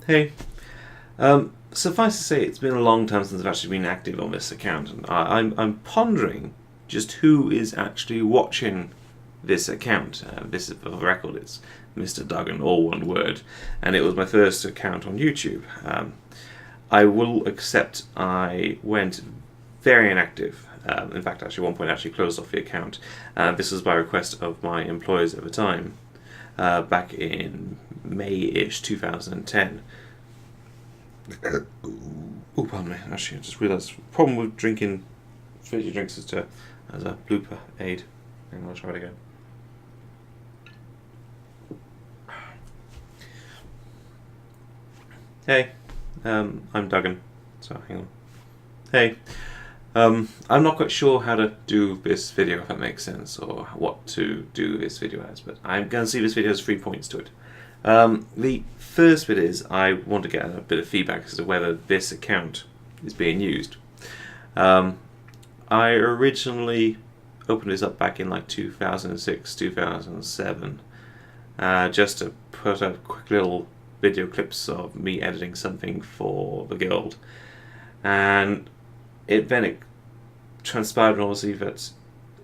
Hey, suffice to say, it's been a long time since I've actually been active on this account, and I'm pondering just who is actually watching this account. This, for the record, it's mr.dougan, all one word, and it was my first account on YouTube. I will accept I went very inactive. In fact, actually, at one point, I actually closed off the account. This was by request of my employers at the time, back in May-ish 2010. Oh, pardon me. Actually, I just realised the problem with drinking fizzy drinks is as a blooper aid. Hang on, I'll try it again. Hey, I'm Duggan. So hang on. Hey, I'm not quite sure how to do this video, if that makes sense, or what to do this video as, but I'm going to see this video has 3 points to it. The first bit is I want to get a bit of feedback as to whether this account is being used. I originally opened this up back in like 2006, 2007, just to put up quick little video clips of me editing something for the Guild, and then it transpired obviously that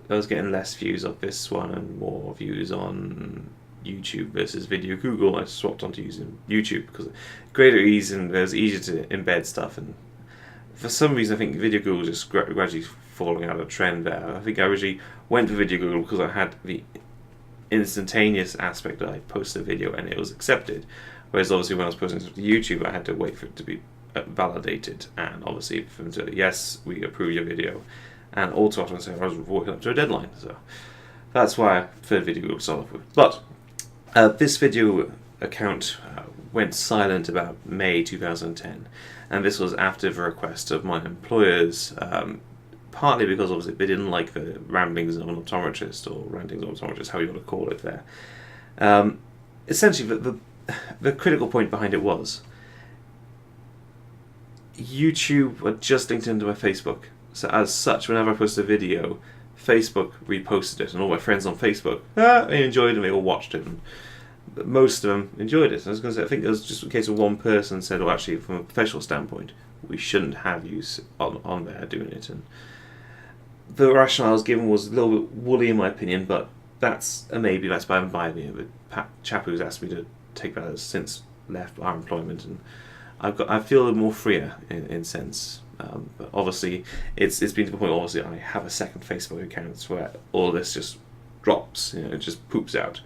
I was getting less views of this one and more views on YouTube versus Video Google. I swapped onto using YouTube because greater ease and it was easier to embed stuff, and for some reason I think Video Google just gradually falling out of trend there. I think I originally went for Video Google because I had the instantaneous aspect that I posted a video and it was accepted, whereas obviously when I was posting it to YouTube I had to wait for it to be validated, and obviously for them to, yes, we approve your video, and also I was working up to a deadline, so that's why I preferred Video Google to start off with. But this video account went silent about May 2010, and this was after the request of my employers, partly because obviously they didn't like the ramblings of an optometrist, or rantings of an optometrist, how you want to call it there. Essentially, the critical point behind it was YouTube were just linked into my Facebook, so as such, whenever I posted a video, Facebook reposted it, and all my friends on Facebook, they enjoyed it, and they all watched it, and most of them enjoyed it. I was going to say, I think it was just a case of one person said, well, actually, from a professional standpoint, we shouldn't have you on there doing it, and the rationale I was given was a little bit woolly in my opinion, but that's a maybe. That's by the chap who's asked me to take that has since left our employment, and I feel a little more freer in sense. But obviously, it's been to the point. Obviously, I have a second Facebook account where all this just drops. It just poops out,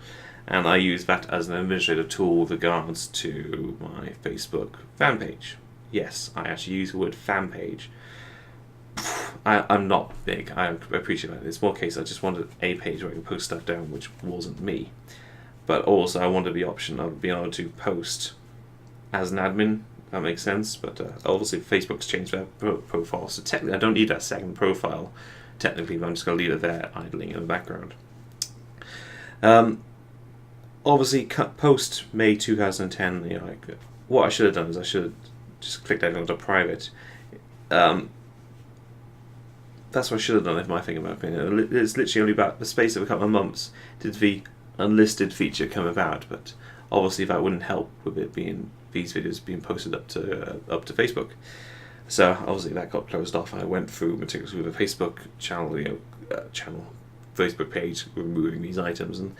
and I use that as an administrative tool with regards to my Facebook fan page. Yes, I actually use the word fan page. I'm not big. I appreciate that. It's more a case I just wanted a page where I could post stuff down, which wasn't me. But also, I wanted the option of being able to post as an admin. That makes sense, but obviously Facebook's changed their profile, so technically I don't need that second profile, technically, but I'm just going to leave it there idling in the background. Obviously, post May 2010, what I should have done is I should have just clicked everything onto private. That's what I should have done, if my thing, in my opinion. It's literally only about the space of a couple of months did the unlisted feature come about, but obviously that wouldn't help with it being these videos being posted up to Facebook. So obviously that got closed off, and I went through meticulously with a Facebook channel, Facebook page, removing these items, and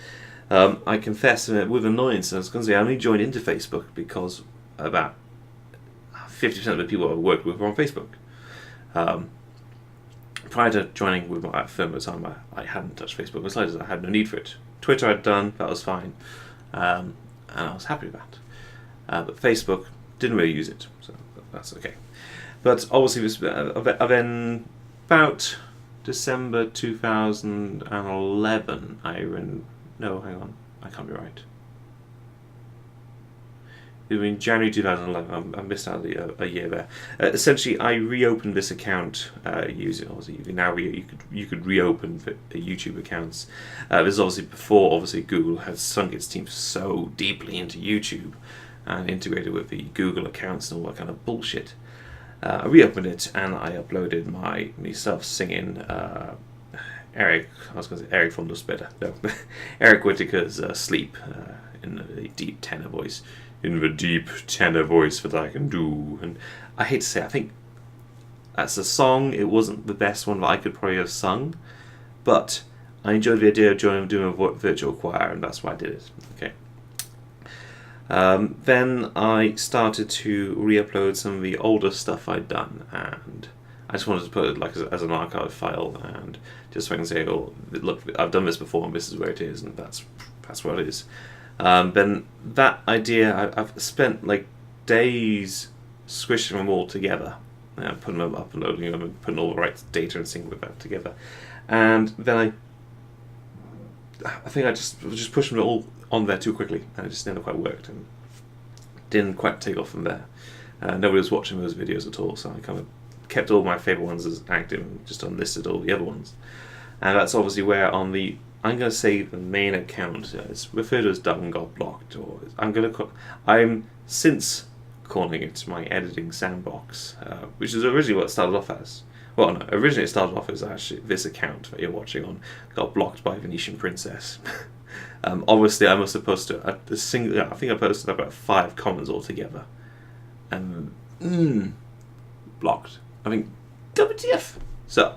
I confess with annoyance, I was going to say I only joined into Facebook because about 50% of the people I worked with were on Facebook. Prior to joining with my firm at the time, I hadn't touched Facebook besides I had no need for it. Twitter I'd done, that was fine, and I was happy with that. But Facebook, didn't really use it, so that's okay. But obviously, then about December 2011, no, hang on, I can't be right. In January 2011, I missed out a year there. Essentially, I reopened this account using, obviously, now you could reopen the YouTube accounts. This is obviously before, obviously, Google had sunk its teeth so deeply into YouTube and integrated with the Google accounts and all that kind of bullshit. I reopened it and I uploaded myself singing Eric from the Spitter. No, Eric Whittaker's Sleep in a deep tenor voice in the deep tenor voice that I can do. And I hate to say, I think as a song, it wasn't the best one that I could probably have sung, but I enjoyed the idea of doing a virtual choir, and that's why I did it. Okay. Then I started to re-upload some of the older stuff I'd done, and I just wanted to put it like as an archive file, and just so I can say, oh, look, I've done this before, and this is where it is, and that's what it is. Then that idea, I've spent like days squishing them all together, putting them up, uploading them, and putting all the right data and syncing with that together, and then I think I just pushed them all on there too quickly, and it just never quite worked, and didn't quite take off from there. Nobody was watching those videos at all, so I kind of kept all my favourite ones as active and just unlisted all the other ones. And that's obviously where on the, I'm going to say the main account, it's referred to as Dougan Got Blocked, or I'm since calling it my editing sandbox, which is originally what it started off as. Well, no, originally it started off as actually this account that you're watching on got blocked by Venetian Princess. Obviously, I must have posted I think I posted about 5 comments altogether, and blocked. I think WTF. So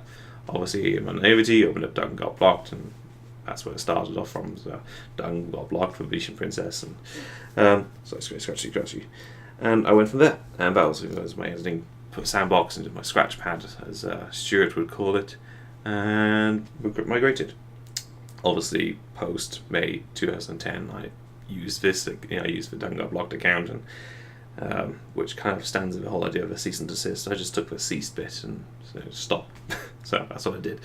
obviously, in my naivety, opened up Dougan Got Blocked, and that's where it started off from. So Dougan Got Blocked for Venetian Princess, and so scratchy, and I went from there. And that was my editing sandbox into my scratch pad, as Stuart would call it, and migrated. Obviously, post May 2010, I used this. I used the Dougan Got Blocked account, and which kind of stands in the whole idea of a cease and desist. I just took the ceased bit and stop. So that's what I did,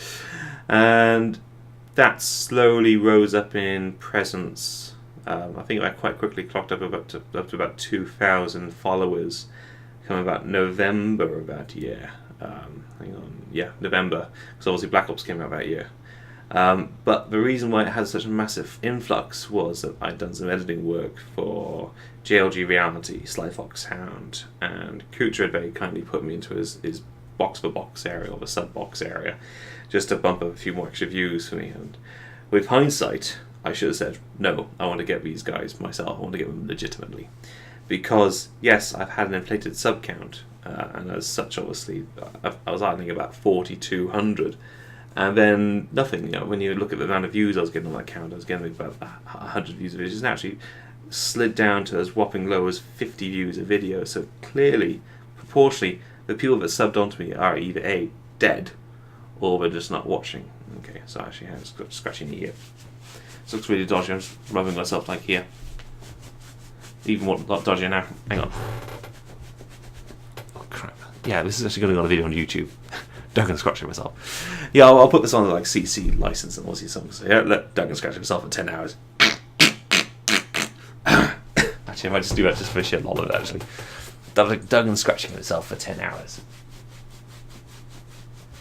and that slowly rose up in presence. I think I quite quickly clocked up to about 2,000 followers. Come about November of that year. November, because obviously Black Ops came out that year. But the reason why it had such a massive influx was that I'd done some editing work for JLG Reality, Sly Fox Hound, and Kutra had very kindly put me into his box for box area, or the sub box area, just to bump up a few more extra views for me. And with hindsight, I should have said, no, I want to get these guys myself, I want to get them legitimately. Because, yes, I've had an inflated sub count, and as such, obviously, I was earning about 4,200, and then nothing. When you look at the amount of views I was getting on that count, I was getting about 100 views a video. It's actually slid down to as whopping low as 50 views a video. So clearly, proportionally, the people that subbed onto me are either A, dead, or they're just not watching. Okay, so I actually have a scratchy knee here. This looks really dodgy. I'm just rubbing myself like here. Even more dodgy now. Hang on. Oh crap. Yeah, this is actually going to go on a video on YouTube. Dougan scratching myself. Yeah, I'll put this on like CC license and Aussie songs. So yeah, let Dougan scratch himself for 10 hours. Actually, I might just do that just for sheer lol of it, actually. Dougan scratching himself for 10 hours.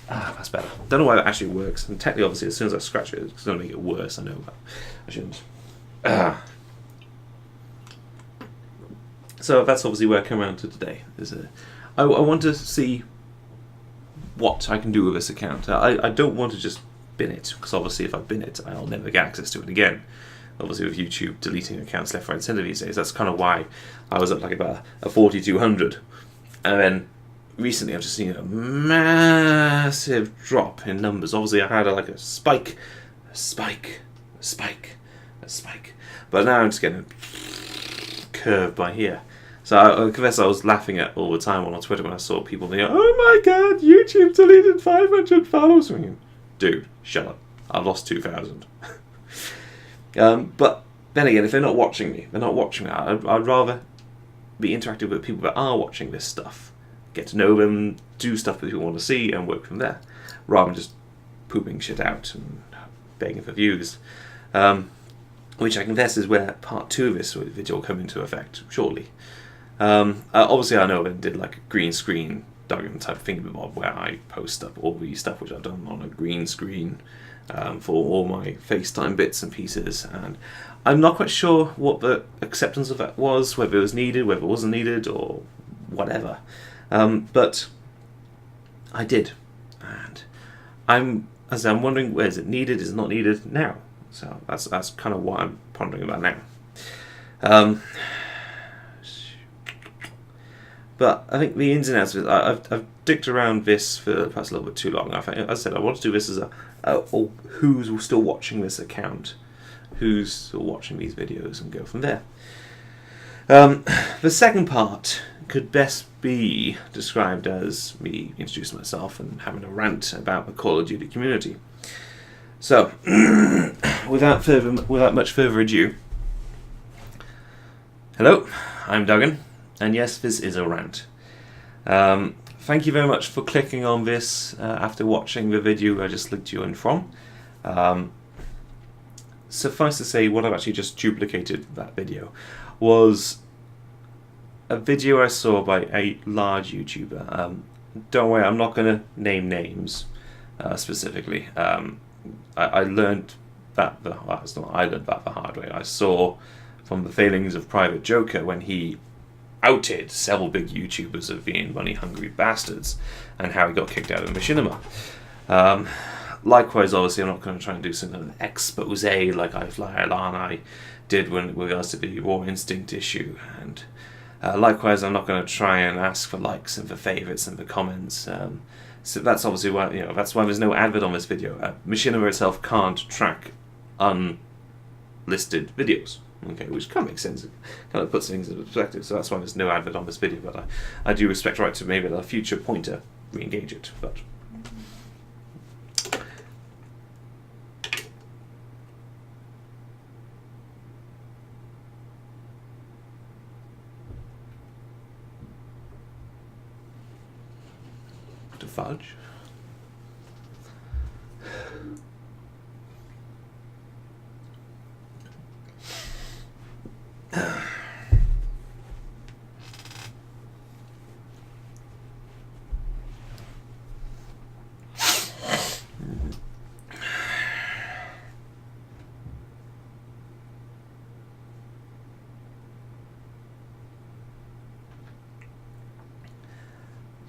That's better. Don't know why that actually works. And technically, obviously, as soon as I scratch it, it's going to make it worse. I know, but I shouldn't. So that's obviously where I come around to today. I want to see what I can do with this account. I don't want to just bin it, because obviously if I bin it, I'll never get access to it again. Obviously with YouTube deleting accounts left, right, and centre these days, that's kind of why I was up like about a 4,200. And then recently I've just seen a massive drop in numbers. Obviously I had a spike. But now I'm just getting a curve by here. So I confess I was laughing at all the time on Twitter when I saw people thinking, oh my god, YouTube deleted 500 followers. Dude, shut up. I've lost 2,000. But then again, if they're not watching me, I'd rather be interactive with people that are watching this stuff. Get to know them, do stuff that people want to see, and work from there. Rather than just pooping shit out and begging for views. Which I confess is where part 2 of this video will come into effect shortly. Obviously I know I did like a green screen Dougan type thingamabob where I post up all the stuff which I've done on a green screen for all my FaceTime bits and pieces, and I'm not quite sure what the acceptance of that was, whether it was needed, whether it wasn't needed, or whatever. But I did, and I'm wondering, where is it needed, is it not needed now? So that's kind of what I'm pondering about now. But I think the ins and outs of it, I've digged around this for perhaps a little bit too long. As I said, I want to do this as who's still watching this account, who's still watching these videos, and go from there. The second part could best be described as me introducing myself and having a rant about the Call of Duty community. So, without much further ado, hello, I'm Dougan, and yes, this is a rant. Thank you very much for clicking on this after watching the video I just linked you in from. Suffice to say, what I've actually just duplicated that video was a video I saw by a large YouTuber. Don't worry, I'm not going to name names specifically. I learned that I learned that the hard way. I saw from the failings of Private Joker when he outed several big YouTubers of being money-hungry bastards and how he got kicked out of Machinima. Likewise, obviously, I'm not going to try and do some kind of expose like I did with regards to the Raw Instinct issue, and likewise, I'm not going to try and ask for likes and for favourites and for comments. So that's obviously why that's why there's no advert on this video. Machinima itself can't track unlisted videos. Okay, which kind of makes sense. It kind of puts things into perspective. So that's why there's no advert on this video. But I do respect the right to maybe at a future pointer re-engage it. But to fudge.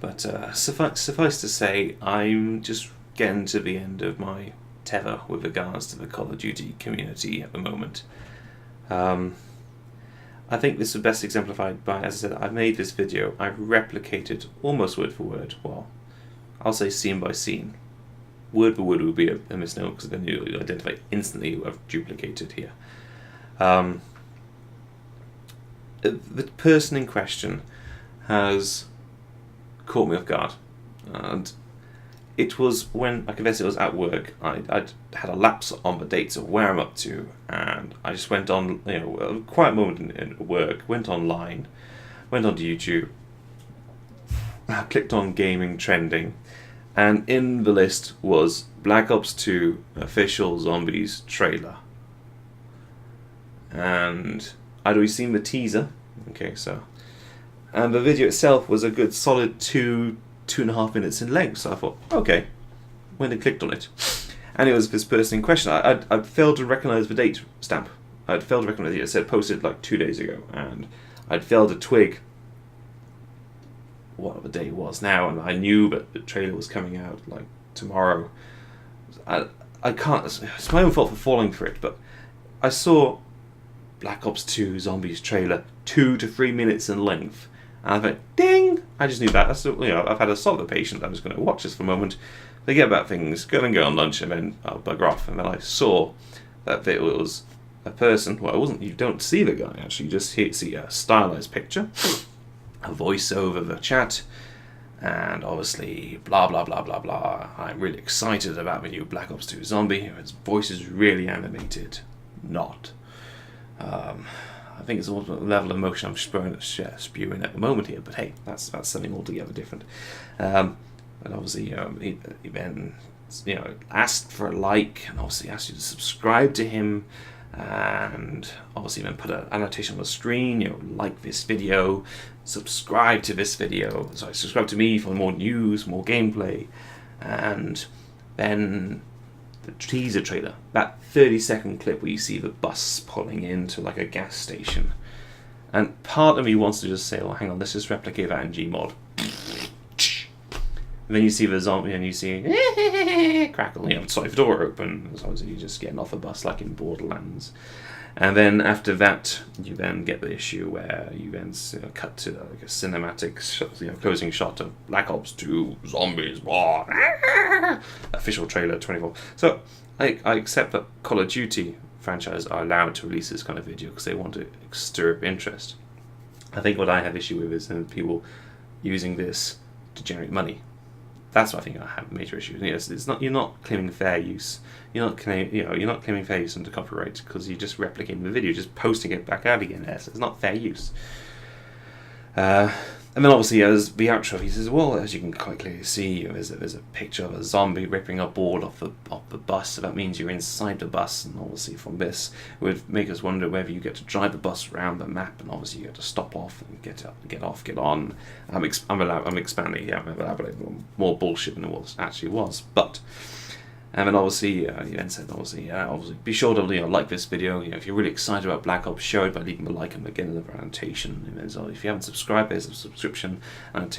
But suffice to say, I'm just getting to the end of my tether with regards to the Call of Duty community at the moment. I think this is best exemplified by, as I said, I've made this video, I've replicated almost word for word, well, I'll say scene by scene. Word for word would be a misnomer because then you identify instantly who I've duplicated here. The person in question has caught me off guard, and it was when, I confess it was at work, I'd had a lapse on the dates of where I'm up to, and I just went on, a quiet moment in work, went online, went onto YouTube, clicked on gaming trending, and in the list was Black Ops 2 official zombies trailer. And I'd already seen the teaser, and the video itself was a good solid 2.5 minutes in length, so I thought, okay, went and clicked on it. And it was this person in question. I'd failed to recognise the date stamp. I'd failed to recognise it. It said posted like 2 days ago, and I'd failed to twig what the day was now, and I knew that the trailer was coming out like tomorrow. I can't, it's my own fault for falling for it, but I saw Black Ops 2 Zombies trailer 2 to 3 minutes in length. And I thought, ding! I just knew that. I've had a solid patient. I'm just going to watch this for a moment, forget about things, go on lunch, and then I'll bugger off. And then I saw that it was a person. Well, it wasn't. You don't see the guy actually. You just see a stylized picture, a voice over the chat, and obviously blah blah blah blah blah. I'm really excited about the new Black Ops 2 Zombie. His voice is really animated. Not. I think it's a level of emotion I'm spewing at the moment here, but hey, that's something altogether different. And obviously, he then asked for a like, and obviously asked you to subscribe to him, and obviously then put an annotation on the screen. Like this video, subscribe to this video. Sorry, subscribe to me for more news, more gameplay, and then the teaser trailer, that 30-second clip where you see the bus pulling into like a gas station, and part of me wants to just say, well, hang on, let's just replicate that in Gmod. And then you see the zombie, and you see crackle, the door open. So obviously you're just getting off a bus like in Borderlands, And then after that, you then get the issue where you then cut to like a cinematic closing shot of Black Ops 2 Zombies, official trailer 24. So I accept that Call of Duty franchise are allowed to release this kind of video because they want to stir up interest. I think what I have issue with is people using this to generate money. That's what I think I have a major issue. Yes, it's not. You're not claiming fair use. You're not claiming fair use under copyright because you're just replicating the video, just posting it back out again. Yes, it's not fair use. And then obviously as the outro, he says, well, as you can quite clearly see, there's a picture of a zombie ripping a board off the bus. So that means you're inside the bus, and obviously from this it would make us wonder whether you get to drive the bus around the map, and obviously you get to stop off and get off, get on. I'm expanding, I'm elaborating more bullshit than it actually was, but. And then obviously, he then said, obviously, be sure to like this video. If you're really excited about Black Ops, show it by leaving a like and beginning of the annotation. And so if you haven't subscribed, there's a subscription. And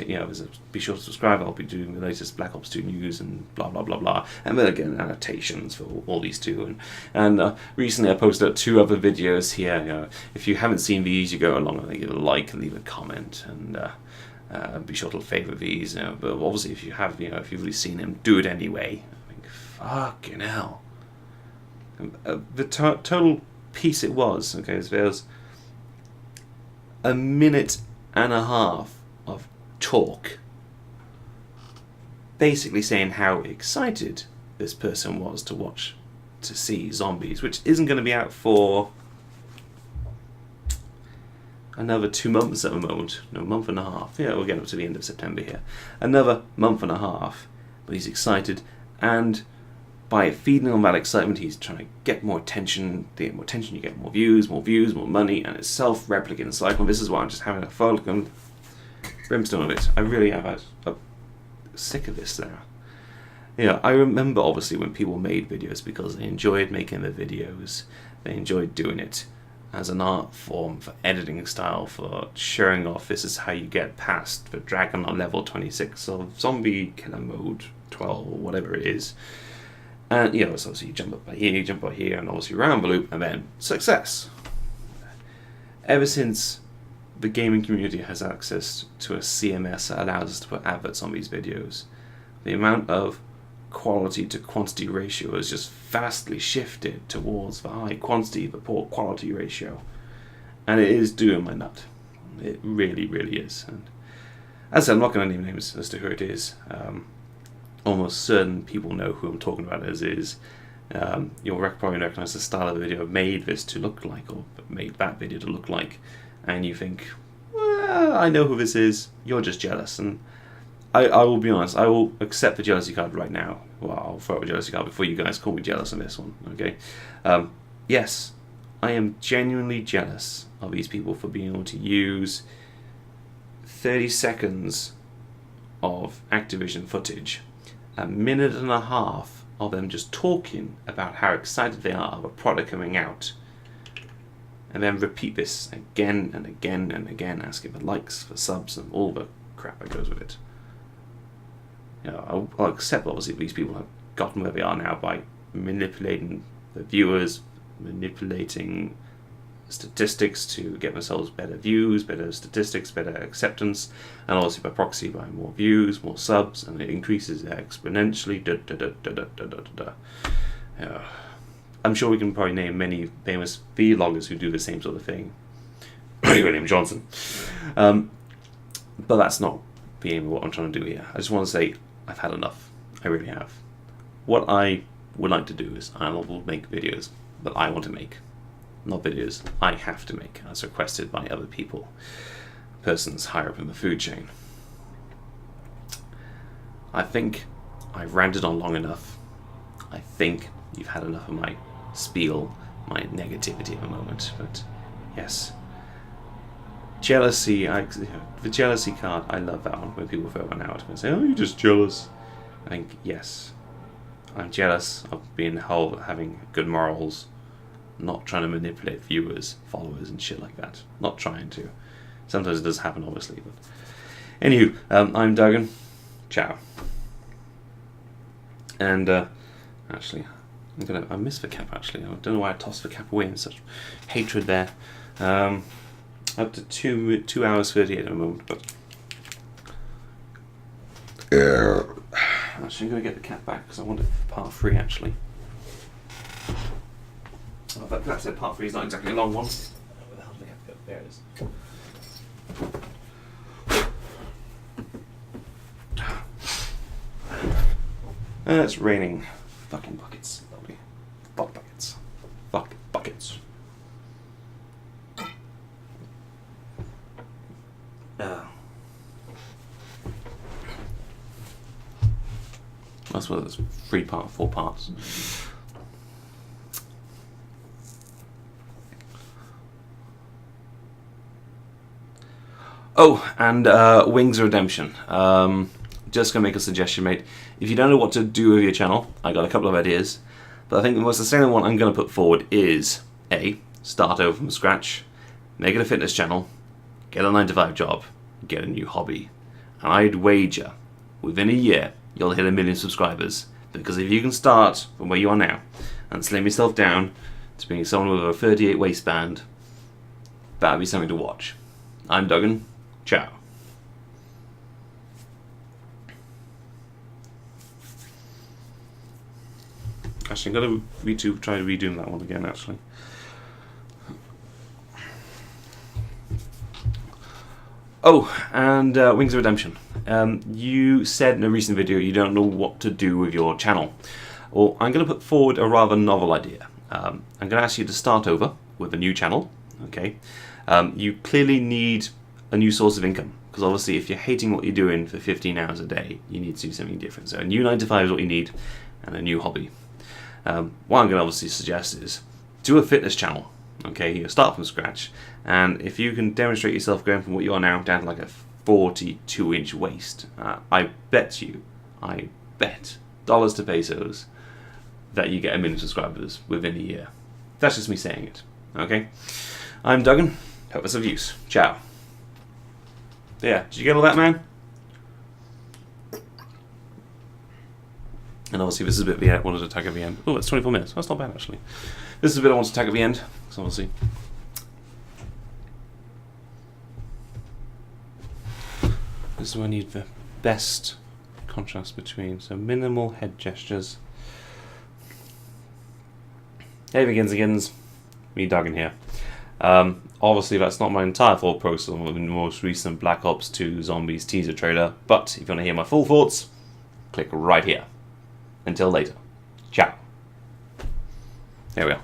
be sure to subscribe. I'll be doing the latest Black Ops 2 news and blah blah blah blah. And then again, annotations for all these two. And recently, I posted up 2 other videos here. If you haven't seen these, you go along and give a like and leave a comment and. Be sure to favourite these. But obviously, if you have, if you've really seen them, do it anyway. Fucking hell. The total piece it was, okay, so there was a minute and a half of talk basically saying how excited this person was to see Zombies, which isn't going to be out for another 2 months at the moment. No, a month and a half. Yeah, we're getting up to the end of September here. Another month and a half. But he's excited, and by feeding on that excitement, he's trying to get more attention. The more attention you get, more views, more money, and it's self-replicating cycle. This is why I'm just having a fucking brimstone of it. I really have I'm sick of this now. I remember obviously when people made videos because they enjoyed making the videos. They enjoyed doing it as an art form, for editing style, for showing off this is how you get past the dragon on level 26 of zombie killer mode 12 or whatever it is. And so obviously you jump up here, and obviously around the loop, and then success. Ever since the gaming community has access to a CMS that allows us to put adverts on these videos, the amount of quality to quantity ratio has just vastly shifted towards the high quantity but poor quality ratio, and it is doing my nut. It really, really is. And as I said, I'm not going to name names as to who it is. Almost certain people know who I'm talking about as is. You'll probably recognize the style of the video made this to look like, or made that video to look like, and you think, well, I know who this is, you're just jealous. And I will be honest, I will accept the jealousy card right now. Well, I'll throw a jealousy card before you guys call me jealous on this one, okay? Yes, I am genuinely jealous of these people for being able to use 30 seconds of Activision footage, a minute and a half of them just talking about how excited they are of a product coming out, and then repeat this again and again and again, asking for likes, for subs, and all the crap that goes with it. I'll accept obviously these people have gotten where they are now by manipulating the viewers, manipulating statistics to get themselves better views, better statistics, better acceptance, and obviously by proxy by more views, more subs, and it increases exponentially. I'm sure we can probably name many famous vloggers who do the same sort of thing. William Johnson. But that's not being what I'm trying to do here. I just want to say I've had enough. I really have. What I would like to do is I will make videos that I want to make. Not videos I have to make as requested by other people, persons higher up in the food chain. I think I've ranted on long enough. I think you've had enough of my spiel, my negativity at the moment. But yes, jealousy. The jealousy card. I love that one when people throw one out and say, "Oh, you're just jealous." I think yes, I'm jealous of having good morals. Not trying to manipulate viewers, followers, and shit like that. Not trying to. Sometimes it does happen, obviously. But anywho, I'm Dougan. Ciao. And actually, I miss the cap actually. I don't know why I tossed the cap away in such hatred there. Up to 2 hours 38 at the moment, but actually I'm going to get the cap back because I want it for part 3 actually. Oh, that's it, part 3 is not exactly a long one. Where the hell did the cap go? There it is. It's raining. Fucking buckets. Lovely. Fuck buckets. Fuck buckets. That's what it's 4 parts. Oh, and Wings of Redemption. Just gonna make a suggestion, mate. If you don't know what to do with your channel, I got a couple of ideas, but I think the most sustainable one I'm gonna put forward is A, start over from scratch, make it a fitness channel, get a 9-to-5 job, get a new hobby, and I'd wager within a year you'll hit 1 million subscribers. Because if you can start from where you are now and slim yourself down to being someone with a 38 waistband, that'd be something to watch. I'm Dougan. Ciao. Actually, I'm going to try redoing that one again, actually. Oh, and Wings of Redemption. You said in a recent video you don't know what to do with your channel. Well, I'm going to put forward a rather novel idea. I'm going to ask you to start over with a new channel. Okay. You clearly need a new source of income, because obviously if you're hating what you're doing for 15 hours a day, you need to do something different. So a new 9-to-5 is what you need, and a new hobby. What I'm going to obviously suggest is do a fitness channel. Okay, you start from scratch, and if you can demonstrate yourself going from what you are now down to like a 42-inch waist, I bet dollars to pesos that you get 1 million subscribers within a year. That's just me saying it. Okay, I'm Dougan. Hope it's of use. Ciao. Yeah, did you get all that, man? And obviously this is a bit I wanted to tag at the end. Oh, it's 24 minutes. That's not bad, actually. This is a bit I wanted to tag at the end, because obviously this is where I need the best contrast between. So minimal head gestures. Hey begins. Me Dougan here. Obviously that's not my entire thought process on the most recent Black Ops 2 Zombies teaser trailer, but if you want to hear my full thoughts, click right here. Until later. Ciao. There we are.